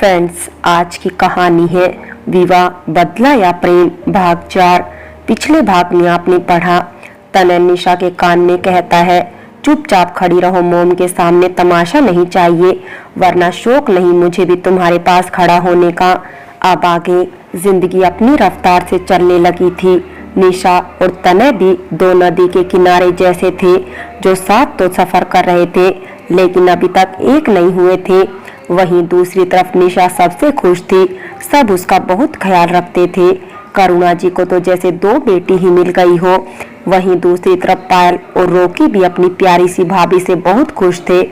Friends, आज की कहानी है विवाह बदला या प्रेम भाग 4। पिछले भाग में आपने पढ़ा, तनय निशा के कान में कहता है, चुपचाप खड़ी रहो, मोम के सामने तमाशा नहीं चाहिए, वरना शौक नहीं मुझे भी तुम्हारे पास खड़ा होने का। अब आगे जिंदगी अपनी रफ्तार से चलने लगी थी। निशा और तनय भी दो नदी के किनारे जैसे थे, जो साथ तो सफर कर रहे थे लेकिन अभी तक एक नहीं हुए थे। वहीं दूसरी तरफ निशा सबसे खुश थी, सब उसका बहुत ख्याल रखते थे। करुणा जी को तो जैसे दो बेटी ही मिल गई हो। वहीं दूसरी तरफ पायल और रोकी भी अपनी प्यारी सी भाभी से बहुत खुश थे।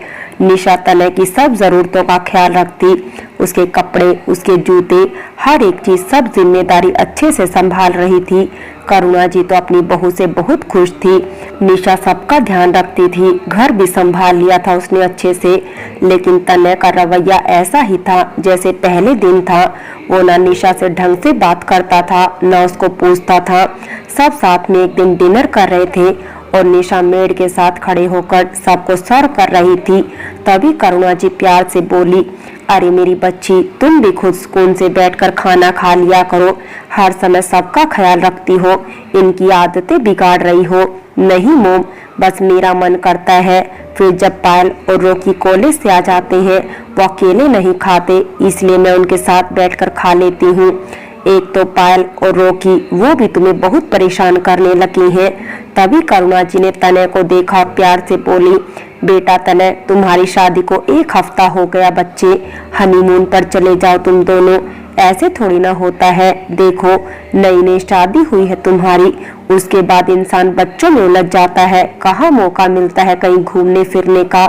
निशा तनय की सब जरूरतों का ख्याल रखती, उसके कपड़े, उसके जूते, हर एक चीज, सब जिम्मेदारी अच्छे से संभाल रही थी। करुणा जी तो अपनी बहू से बहुत खुश थी। निशा सबका ध्यान रखती थी, घर भी संभाल लिया था उसने अच्छे से। लेकिन तनय का रवैया ऐसा ही था जैसे पहले दिन था। वो ना निशा से ढंग से बात करता था, ना उसको पूछता था। सब साथ में एक दिन डिनर कर रहे थे और निशा मेड के साथ खड़े होकर सबको सर्व कर रही थी। तभी करुणा जी प्यार से बोली, अरे मेरी बच्ची, तुम भी खुद सुकून से बैठकर खाना खा लिया करो, हर समय सबका ख्याल रखती हो, इनकी आदतें बिगाड़ रही हो। नहीं मोम, बस मेरा मन करता है। फिर जब पायल और रोकी कॉलेज से आ जाते हैं, वो अकेले नहीं खाते, इसलिए मैं उनके साथ बैठकर खा लेती हूँ। एक तो पायल और रोकी, वो भी तुम्हें बहुत परेशान करने लगी हैं। तभी करुणा जी ने तनय को देखा, प्यार से बोली, बेटा तनय, तुम्हारी शादी को 1 हफ्ता हो गया बच्चे, हनीमून पर चले जाओ तुम दोनों। ऐसे थोड़ी ना होता है, देखो नई नई शादी हुई है तुम्हारी, उसके बाद इंसान बच्चों में उलझ जाता है, कहाँ मौका मिलता है कहीं घूमने फिरने का।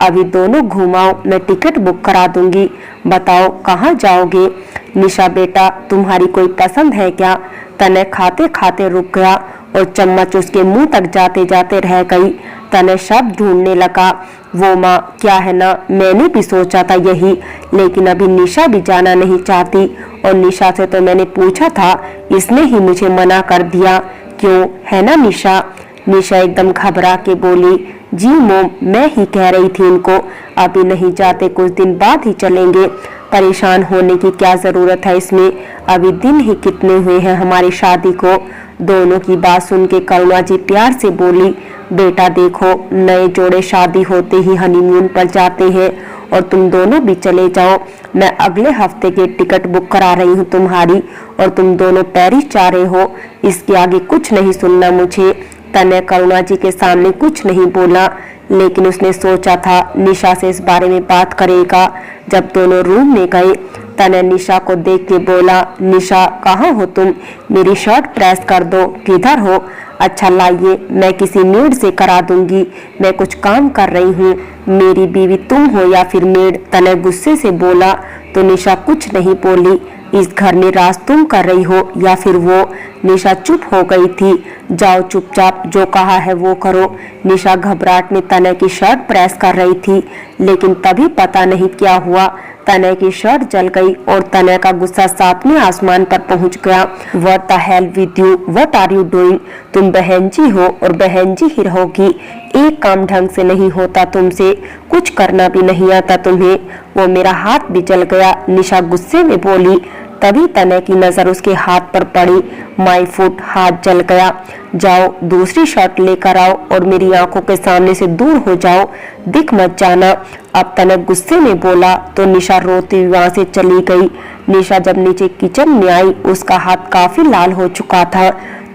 अभी दोनों घुमाओ, मैं टिकट बुक करा दूंगी, बताओ कहाँ जाओगे। निशा बेटा, तुम्हारी कोई पसंद है क्या? तनय खाते खाते रुक गया और चम्मच उसके मुंह तक जाते जाते रह गई। तनय शब्द ढूंढने लगा, वो माँ, क्या है ना, मैंने भी सोचा था यही, लेकिन अभी निशा भी जाना नहीं चाहती, और निशा से तो मैंने पूछा था, इसने ही मुझे मना कर दिया। क्यों, है ना निशा? निशा एकदम घबरा के बोली, जी मोम, मैं ही कह रही थी इनको, अभी नहीं जाते, कुछ दिन बाद ही चलेंगे। परेशान होने की क्या जरूरत है इसमें, अभी दिन ही कितने हुए हैं हमारी शादी को। दोनों की बात सुन के करुणा जी प्यार से बोली, बेटा देखो, नए जोड़े शादी होते ही हनीमून पर जाते हैं, और तुम दोनों भी चले जाओ। मैं अगले हफ्ते की टिकट बुक करा रही हूँ तुम्हारी, और तुम दोनों पेरिस जा रहे हो, इसके आगे कुछ नहीं सुनना मुझे। तनय करुणा जी के सामने कुछ नहीं बोला, लेकिन उसने सोचा था निशा से इस बारे में बात करेगा। जब दोनों रूम में गए, तनय निशा को देख के बोला, निशा कहाँ हो तुम, मेरी शर्ट प्रेस कर दो, किधर हो? अच्छा लाइए, मैं किसी मेड से करा दूंगी, मैं कुछ काम कर रही हूँ। मेरी बीवी तुम हो या फिर मेड? तनय गुस्से से बोला। तो निशा कुछ नहीं बोली। इस घर में राज तुम कर रही हो या फिर वो? निशा चुप हो गई थी। जाओ चुपचाप, जो कहा है वो करो। निशा घबराहट में तनय की शर्ट प्रेस कर रही थी, लेकिन तभी पता नहीं क्या हुआ, तनय की शर्ट जल गई और तनय का गुस्सा 7वें आसमान पर पहुंच गया। What the hell with you, what are you doing? तुम बहन जी हो और बहन जी ही रहोगी। एक काम ढंग से नहीं होता तुमसे, कुछ करना भी नहीं आता तुम्हें। वो मेरा हाथ भी जल गया, निशा गुस्से में बोली। तभी तनय की नजर उसके हाथ पर पड़ी। माय फुट, हाथ जल गया। जाओ दूसरी शर्ट लेकर आओ और मेरी आंखों के सामने से दूर हो जाओ, दिख मत जाना। अब तनय गुस्से में बोला तो निशा रोती हुई वहां से चली गई। निशा जब नीचे किचन में आई, उसका हाथ काफी लाल हो चुका था।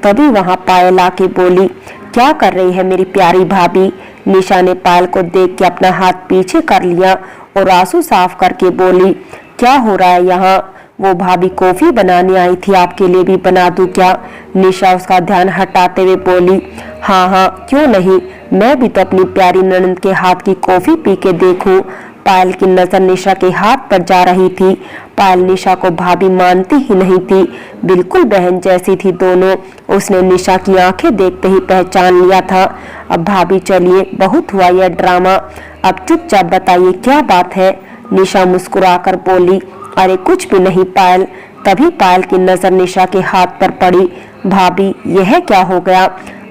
तभी वहां पायल आके बोली, क्या कर रही है मेरी प्यारी भाभी? निशा ने पायल को देख के अपना हाथ पीछे कर लिया और आंसू साफ करके बोली, क्या हो रहा है यहाँ? वो भाभी कॉफी बनाने आई थी, आपके लिए भी बना दूं क्या? निशा उसका ध्यान हटाते हुए बोली, हाँ हाँ क्यों नहीं, मैं भी तो अपनी प्यारी ननद के हाथ की कॉफी पी के देखूं। पायल की नजर निशा के हाथ पर जा रही थी। पायल निशा को भाभी मानती ही नहीं थी, बिल्कुल बहन जैसी थी दोनों। उसने निशा की आंखें देखते ही पहचान लिया था। अब भाभी चलिए, बहुत हुआ यह ड्रामा, अब चुपचाप बताइए क्या बात है? निशा मुस्कुराकर बोली, अरे कुछ भी नहीं पायल। तभी पायल की नजर निशा के हाथ पर पड़ी। भाभी यह क्या हो गया?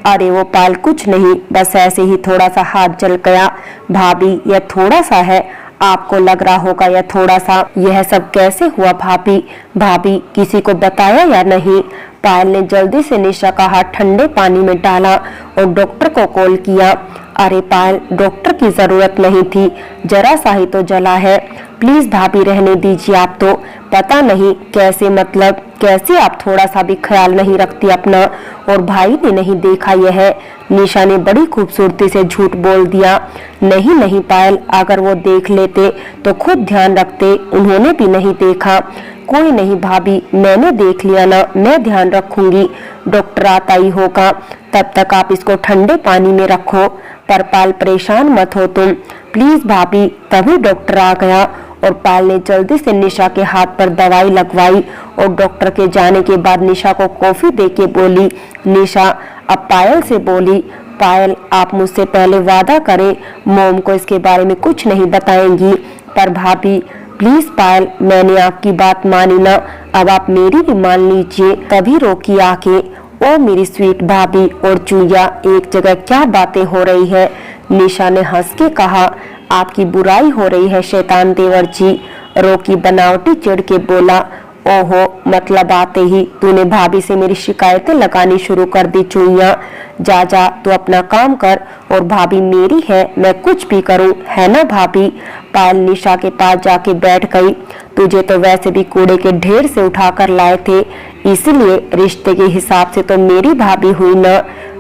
अरे वो पायल कुछ नहीं, बस ऐसे ही थोड़ा सा हाथ जल गया। भाभी यह थोड़ा सा है, आपको लग रहा होगा यह थोड़ा सा, यह सब कैसे हुआ भाभी? भाभी किसी को बताया या नहीं? पायल ने जल्दी से निशा का हाथ ठंडे पानी में डाला और डॉक्टर को कॉल किया। अरे पायल, डॉक्टर की जरूरत नहीं थी, जरा सा ही तो जला है, प्लीज भाभी रहने दीजिए। आप तो पता नहीं कैसे, मतलब कैसे आप थोड़ा सा भी ख्याल नहीं रखती अपना, और भाई ने नहीं देखा यह? निशा ने बड़ी खूबसूरती से झूठ बोल दिया। नहीं नहीं पायल, अगर वो देख लेते तो खुद ध्यान रखते, उन्होंने भी नहीं देखा। कोई नहीं भाभी, मैंने देख लिया ना, मैं ध्यान रखूंगी, डॉक्टर आता ही होगा, तब तक आप इसको ठंडे पानी में रखो। पर पायल परेशान मत हो तुम, प्लीज भाभी। तभी डॉक्टर आ गया और पायल ने जल्दी से निशा के हाथ पर दवाई लगवाई और डॉक्टर के जाने के बाद निशा को कॉफी देके बोली। निशा अब पायल से बोली, पायल आप मुझसे पहले वादा करें मोम को इसके बारे में कुछ नहीं बताएंगी। पर भाभी प्लीज पायल, मैंने आपकी बात मानी ना, अब आप मेरी भी मान लीजिए। तभी रोकी आके, ओ मेरी स्वीट भाभी और चूया, एक जगह क्या बातें हो रही है? निशा ने हंस के कहा, आपकी बुराई हो रही है शैतान देवर जी। रोकी बनावटी चिढ़ के बोला, ओहो, मतलब आते ही तूने भाभी से मेरी शिकायतें लगानी शुरू कर दी चुईया। जा जा तू अपना काम कर, और भाभी मेरी है, मैं कुछ भी करूं, है ना भाभी? पायल निशा के पास जाके बैठ गई। तुझे तो वैसे भी कूड़े के ढेर से उठाकर लाए थे, इसलिए रिश्ते के हिसाब से तो मेरी भाभी हुई ना।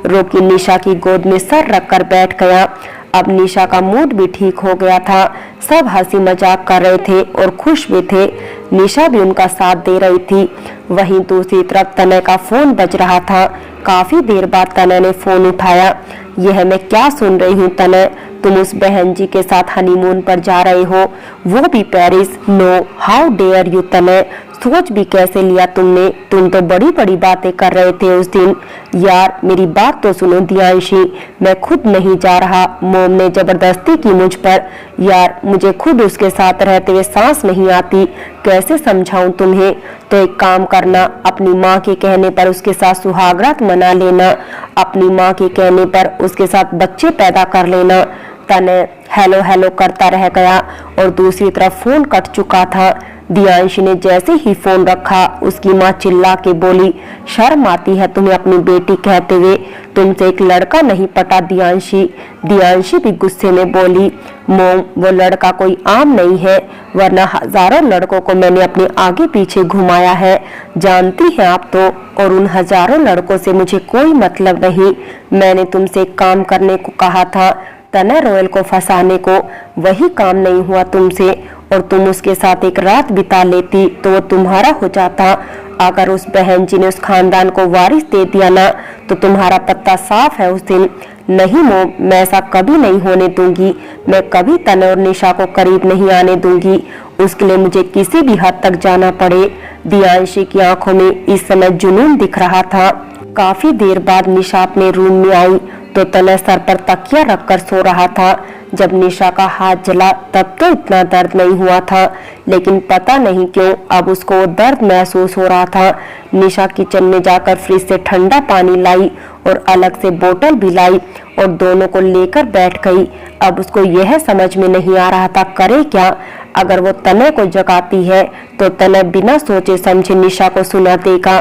रोकी निशा की गोद में सर रखकर बैठ गया। अब निशा का मूड भी ठीक हो गया था, सब हंसी मजाक कर रहे थे और खुश भी थे। निशा भी उनका साथ दे रही थी। वहीं दूसरी तरफ तनय का फोन बज रहा था। काफी देर बाद तनय ने फोन उठाया। यह मैं क्या सुन रही हूँ तनय, तुम उस बहन जी के साथ हनीमून पर जा रहे हो, वो भी Paris? No, how dare you Tanay, सोच भी कैसे लिया तुमने? तुम तो बड़ी बड़ी बातें कर रहे थे उस दिन। यार मेरी बात तो सुनो दियांशी, मैं खुद नहीं जा रहा, मोम ने जबरदस्ती की मुझ पर। यार मुझे खुद उसके साथ रहते हुए सांस नहीं आती, कैसे समझाऊं तुम्हें? तो एक काम करना, अपनी माँ के कहने पर उसके साथ सुहागरात मना लेना, अपनी माँ के कहने पर उसके साथ बच्चे पैदा कर लेना। तनय हेलो हेलो करता रह गया और दूसरी तरफ फोन कट चुका था। दियांशी ने जैसे ही फोन रखा, उसकी माँ चिल्ला के बोली, शर्म आती है तुम्हें अपनी बेटी कहते हुए, तुमसे एक लड़का नहीं पटा दियांशी। दियांशी भी गुस्से में बोली, मोम वो लड़का कोई आम नहीं है, वरना हजारों लड़कों को मैंने अपने आगे पीछे घुमाया है, जानती हैं आप तो। और उन हजारों लड़कों से मुझे कोई मतलब नहीं। मैंने तुमसे एक काम करने को कहा था, तनय रॉयल को फंसाने को, वही काम नहीं हुआ तुमसे, और तुम उसके साथ एक रात बिता लेती तो वो तुम्हारा हो जाता। अगर उस बहन जी ने उस खानदान को वारिस दे दिया ना, तो तुम्हारा पत्ता साफ है उस दिन। नहीं मोम, मैं ऐसा कभी नहीं होने दूंगी, मैं कभी तनय और निशा को करीब नहीं आने दूंगी, उसके लिए मुझे किसी भी हद तक जाना पड़े। दियांशी की आंखों में इस समय जुनून दिख रहा था। काफी देर बाद निशा अपने रूम में आई तो तनय सर पर तकिया रखकर सो रहा था। जब निशा का हाथ जला तब तो इतना दर्द नहीं हुआ था, लेकिन पता नहीं क्यों अब उसको वो दर्द महसूस हो रहा था। निशा किचन में जाकर फ्रिज से ठंडा पानी लाई और अलग से बोतल भी लाई और दोनों को लेकर बैठ गई। अब उसको यह समझ में नहीं आ रहा था करे क्या। अगर वो तनय को जगाती है तो तनय बिना सोचे समझे निशा को सुना देगा।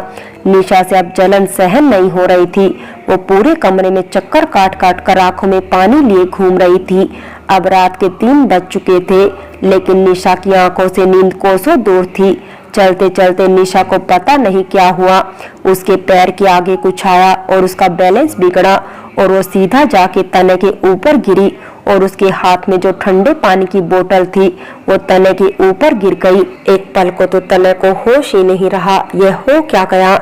निशा से अब जलन सहन नहीं हो रही थी, वो पूरे कमरे में चक्कर काट काट कर आंखों में पानी लिए घूम रही थी। अब रात के 3 बज चुके थे, लेकिन निशा की आंखों से नींद कोसों दूर थी। चलते चलते निशा को पता नहीं क्या हुआ, उसके पैर के आगे कुछ आया और उसका बैलेंस बिगड़ा और वो सीधा जाके तनय के ऊपर गिरी और उसके हाथ में जो ठंडे पानी की बोतल थी वो तनय के ऊपर गिर गई। एक पल को तो तनय को होश ही नहीं रहा, यह हो क्या गया।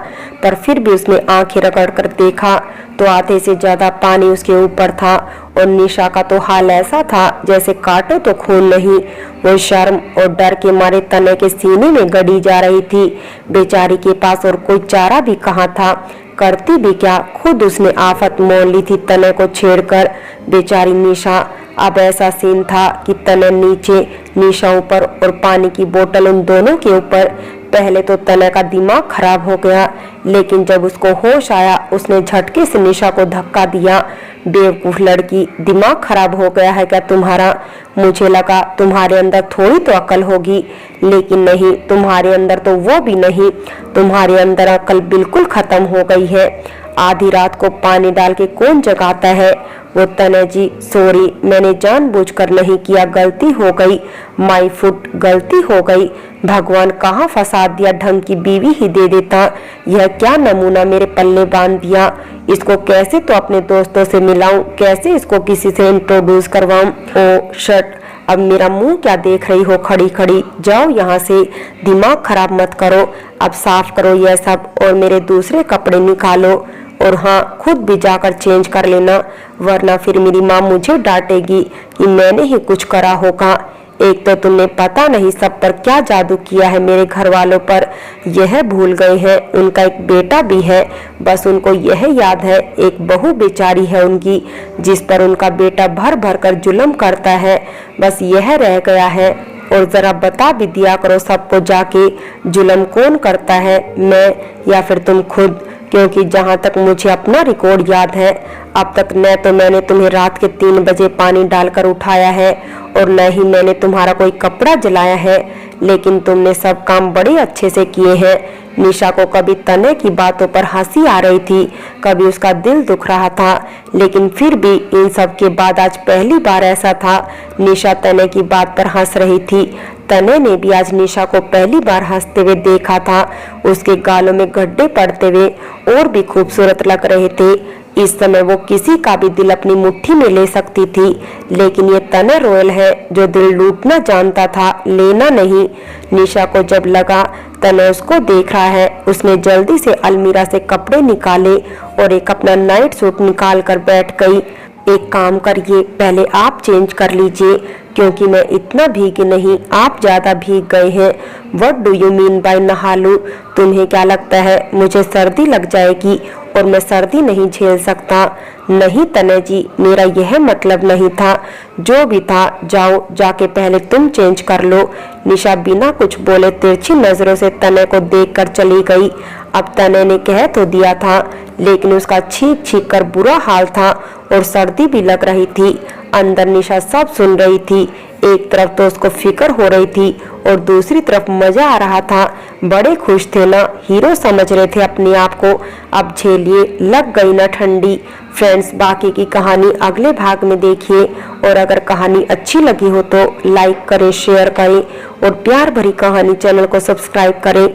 पर फिर भी उसने आंखें रगड़ कर देखा तो आधे से ज्यादा पानी उसके ऊपर था और निशा का तो हाल ऐसा था जैसे काटो तो खून नहीं। वो शर्म और डर के मारे तनय के सीने में गड़ी जा रही थी। बेचारी के पास और कोई चारा भी कहाँ था, करती भी क्या, खुद उसने आफत मोल ली थी तनय को छेड़कर। बेचारी निशा। अब ऐसा सीन था कि तनय नीचे, निशा ऊपर और पानी की बोतल उन दोनों के ऊपर। पहले तो तनय का दिमाग खराब हो गया, लेकिन जब उसको होश आया उसने झटके से निशा को धक्का दिया। बेवकूफ लड़की, दिमाग खराब हो गया है क्या तुम्हारा? मुझे लगा तुम्हारे अंदर थोड़ी तो अकल होगी, लेकिन नहीं, तुम्हारे अंदर तो वो भी नहीं। तुम्हारे अंदर अकल बिल्कुल खत्म हो गई है। आधी रात को पानी डाल के कौन जगाता है? वो तनय जी, सॉरी, मैंने जानबूझकर नहीं किया, गलती हो गई, माय फुट, गलती हो गई। भगवान कहाँ फंसा दिया, ढंग की बीवी ही दे देता। यह क्या नमूना मेरे पल्ले बांध दिया। इसको कैसे तो अपने दोस्तों से मिलाऊं, कैसे इसको किसी से इंट्रोड्यूस करवाऊं। ओ शट, अब मेरा मुंह क्या देख रही हो खड़ी खड़ी? जाओ यहाँ से, दिमाग खराब मत करो। अब साफ करो यह सब और मेरे दूसरे कपड़े निकालो, और हाँ, खुद भी जाकर चेंज कर लेना, वरना फिर मेरी माँ मुझे डांटेगी कि मैंने ही कुछ करा होगा। एक तो तुमने पता नहीं सब पर क्या जादू किया है, मेरे घर वालों पर यह भूल गए हैं उनका एक बेटा भी है। बस उनको यह याद है एक बहू बेचारी है उनकी, जिस पर उनका बेटा भर भर कर जुल्म करता है, बस यह रह गया है। और जरा बता भी दिया करो सबको जाके, जुल्म कौन करता है, मैं या फिर तुम खुद? क्योंकि जहाँ तक मुझे अपना रिकॉर्ड याद है, अब तक न तो मैंने तुम्हें रात के 3 बजे पानी डालकर उठाया है और न ही मैंने तुम्हारा कोई कपड़ा जलाया है, लेकिन तुमने सब काम बड़े अच्छे से किए हैं। निशा को कभी तने की बातों पर हंसी आ रही थी, कभी उसका दिल दुख रहा था, लेकिन फिर भी इन सब के बाद आज पहली बार ऐसा था, निशा तने की बात पर हंस रही थी। तने ने भी आज निशा को पहली बार हंसते हुए देखा था। उसके गालों में गड्ढे पड़ते हुए और भी खूबसूरत लग रहे थे। इस समय वो किसी का भी दिल अपनी मुट्ठी में ले सकती थी, लेकिन ये तने रॉयल है जो दिल लूटना जानता था, लेना नहीं। निशा को जब लगा तने उसको देख रहा है, उसने जल्दी से अलमीरा से कपड़े निकाले और एक अपना नाइट सूट निकाल कर बैठ गई। एक काम करिए, पहले आप चेंज कर लीजिए, क्योंकि मैं इतना भीगी नहीं, आप ज्यादा भीग गए हैं। What do you mean by नहा लूं? तुम्हें क्या लगता है मुझे सर्दी लग जाएगी और मैं सर्दी नहीं झेल सकता? नहीं तने जी, मेरा यह मतलब नहीं था। जो भी था, जाओ जाके पहले तुम चेंज कर लो। निशा बिना कुछ बोले तिरछी नजरों से तने को देखकर चली गई। अब तने ने कह तो दिया था, लेकिन उसका छींक छींक कर बुरा हाल था और सर्दी भी लग रही थी। अंदर निशा सब सुन रही थी। एक तरफ तो उसको फिक्र हो रही थी और दूसरी तरफ मजा आ रहा था। बड़े खुश थे ना, हीरो समझ रहे थे अपने आप को। अब झेलिए, लग गई ना ठंडी। फ्रेंड्स, बाकी की कहानी अगले भाग में देखिए, और अगर कहानी अच्छी लगी हो तो लाइक करें, शेयर करें और प्यार भरी कहानी चैनल को सब्सक्राइब करें।